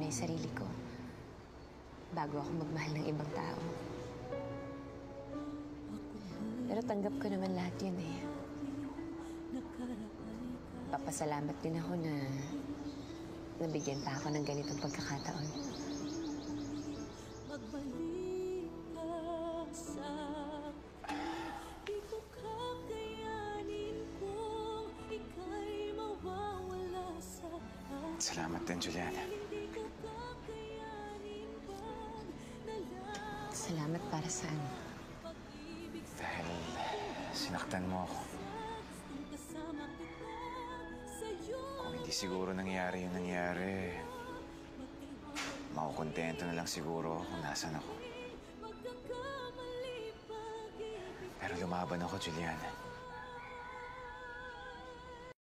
muna yung sarili ko bago ako magmahal ng ibang tao. Pero tanggap ko naman lahat yun eh. Papasalamat din ako na nabigyan pa ako ng ganitong pagkakataon. Magbalik ka sa akin, di ko kakayanin kung ika'y mawawala sa akin. Salamat din, Juliana. Hindi ko kakayanin bang nalaman. Salamat para saan? Dahil sinaktan mo ako. Kasama kita sa'yo. Kung hindi siguro nangyari yung nangyari, makukontento na lang siguro kung nasan ako. Pero lumaban ako, Juliana.